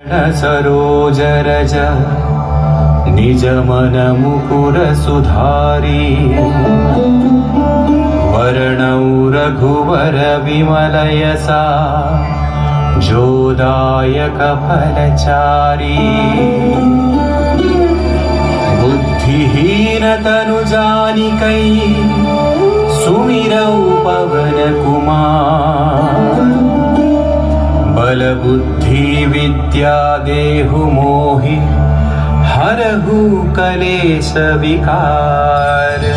सरोजरज निज मन मुकुर सुधारी वर्णौ रघुवर विमलयसा जोदायक फलचारी बुद्धिहीन तनु जानिकै सुमिरौ पवन कुमार बल बुद्धि विद्या देहु मोहि हरहु कलेश विकार।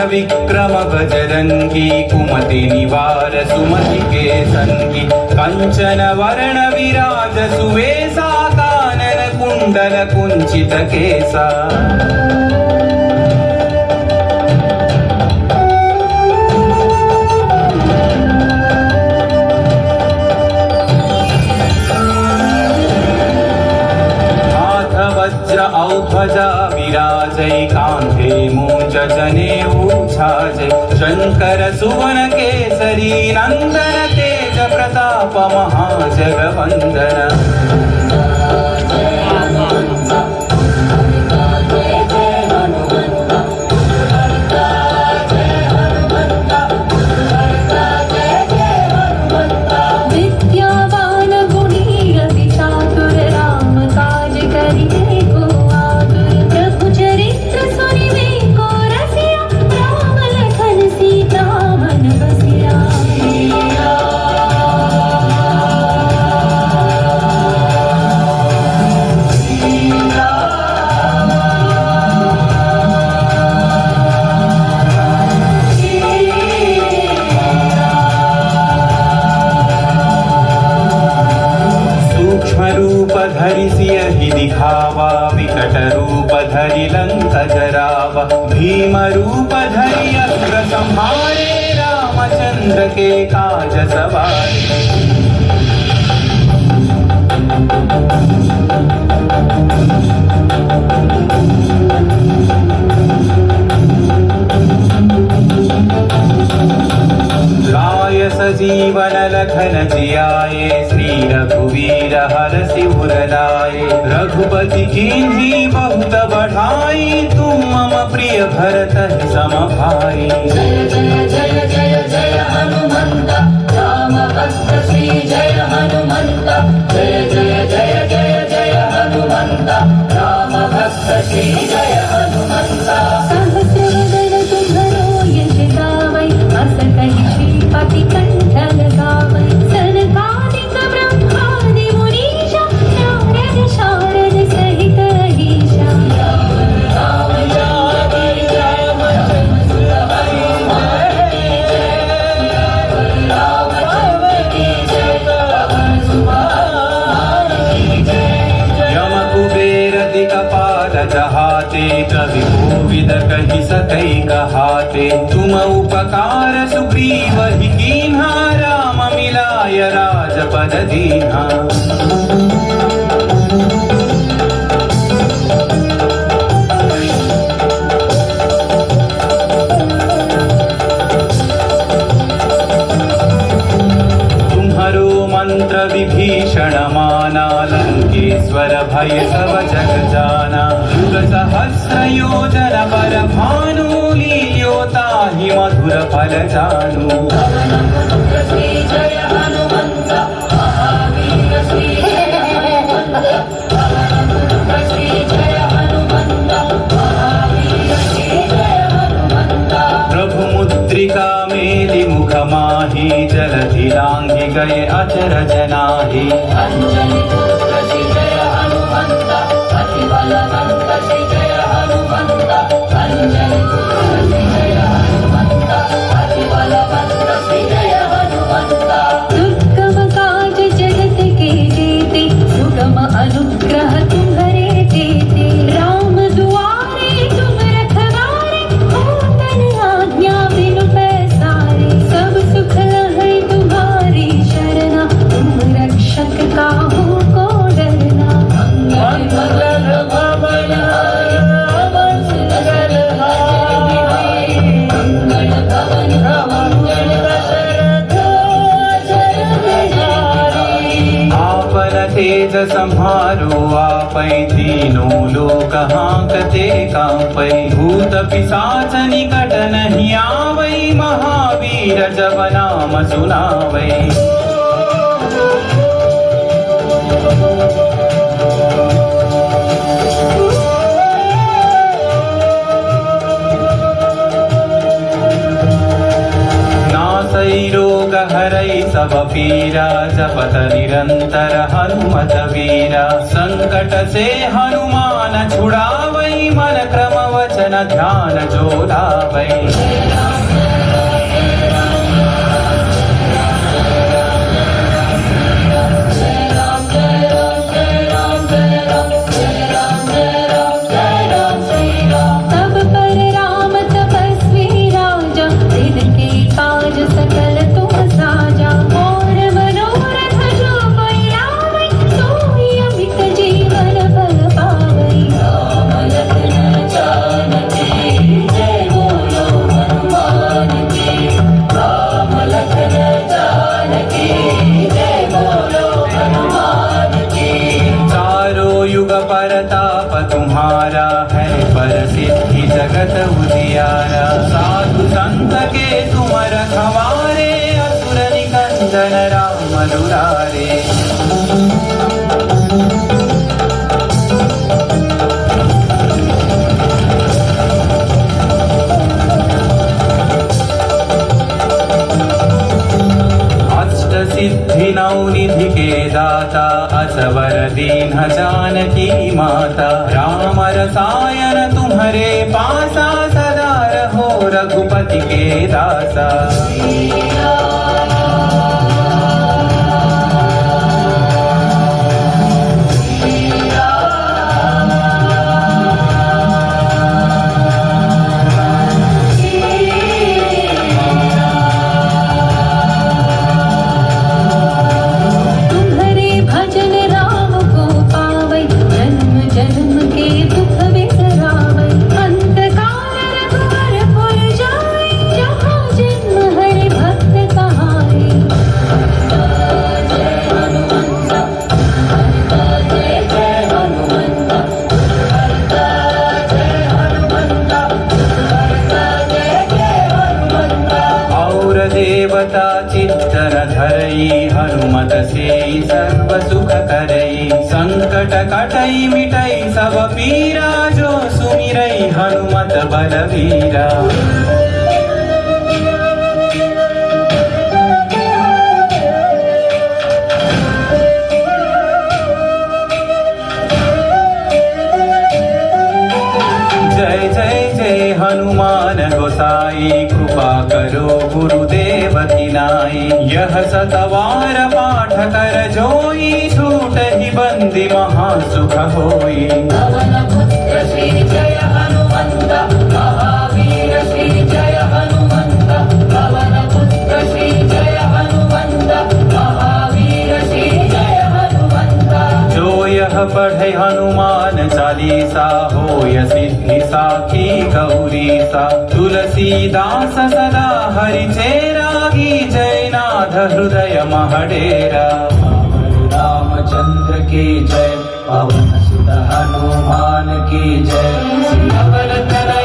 विक्रम बजरंगी कुमति निवार सुमति के संगी कंचन वर्ण विराज सुवेशा कानन कुंडल कुंचित केसा। वज्र औध्वजा विराजै कांधे मूंज जनेऊ छाजै शंकर सुवन केसरी नंदन तेज प्रताप महाजगवंदन। धरि दिखावा विकट रूप धरि लंक जरावा भीम रूप धरि अस्त्र संहारे रामचंद्र के काज सवारे। लाय सजीवन लखन जियाए श्री रघुवीर हरषि उर लाए रघुपति कीन्ही बहुत बढ़ाई तुम मम प्रिय भरत सम भाई। जय जय जय जय जय हनुमंत राम भक्त श्री जय हनुमंत जय जय जय जय जय हनुमंत राम भक्त श्री जय हनुमंत। सहस्रवदन तुम्हरो यश गावै अस कहि श्रीपति कंठ लगावै सनकादिक ब्रह्मादि मुनीशा नारद शारद सहित अहीशा। जहाते कवि कोविद कहि सकै कहाते तुम उपकार सुग्रीव ही कीन्हा राम मिलाय राजपद दीन्हा। मंत्र विभीषण माना लंकेश्वर भय सब जग जाना युग सहस्र योजन पर भानु लील्यो ताहि मधुर फल जानु। जय हनुमंत महावीर श्री जय हनुमंत श्री जय हनुमंत महावीर श्री जय हनुमंत। प्रभु मुद्रिका मेलि मुख माहि जलधि लांघि गए अचरज नाही अंजनी पुत्र श्री जय हनुमंत अति बलवंत श्री जय हनुमंत अंजनी पुत्र श्री जय हनुमंत अति बलवंत श्री जय हनुमंत दुर्गम काज जगत के जेते सुगम अनुग्रह तुम्हारे जेते राम दुआरे तुम रखवारे होतन आज्ञा बिनु पैसारे सब सुख है तुम्हारी शरणा तुम रक्षक काहू को डरना मंगल भवन मंगल भवन मंगल दशरथ आपन तेज संहारो आपै तीनों लोक हांकते कांपै भूत पिशाच निकट नहीं आवै महावीर जब नाम सुनावै नासै रोग हरै सब पीरा जपत निरंतर हनुमत वीरा संकट से हनुमान छुड़ावै मन क्रम वचन ध्यान जो लावै तब पर राम तपस्वी राजा तिनके काज सकल तुम साजा और मनोरथ जो कोई लावै सोई अमित जीवन फल पावै राम लखन जानकी जय बोलो हनुमान की राम लखन जानकी जय बोलो हनुमान की चारों युग परताप तुम्हारा है पर सिद्धि जगत उजियारा साधु संत के तुम रखवारे असुर निकंदन राम दुलारे अष्ट सिद्धि नौ निधि के दाता असवर दीन जानकी माता राम रसायन तुम्हारे पासा सदा रहो रघुपति के दासा तुम्हारे भजन राम को पावै जन्म जन्म के दुख बिसरावै अंत काल रघुवर पुर जाय जहाँ जन्म हरि भक्त कहाय जय हनुमंत जय जय हनुमंत जय हनुमंत जय जय हनुमंत और देवता चित्तन धरई हनुमत से सर्व सुख करई संकट कटई मिटई सब पीरा जो सुमिरई हनुमत बलवीरा जय जय जय हनुमान गोसाई कृपा करो गुरुदेव की नाई यह सतवार पाठ कर जोई छूट ही बंदी महासुख होई पवन पुत्र श्री जय हनुमंत महावीर श्री जय हनुमंत पवन पुत्र श्री जय हनुमंत महावीर श्री जय हनुमंत जो यह पढ़े हनुमान चालीसा होय सिद्धि साखी गौरी सा तुलसीदास सदा हरि चेरागी जयनाथ हृदय महडेरा रामचंद्र की जय पवन सुत हनुमान की जय अवल तनय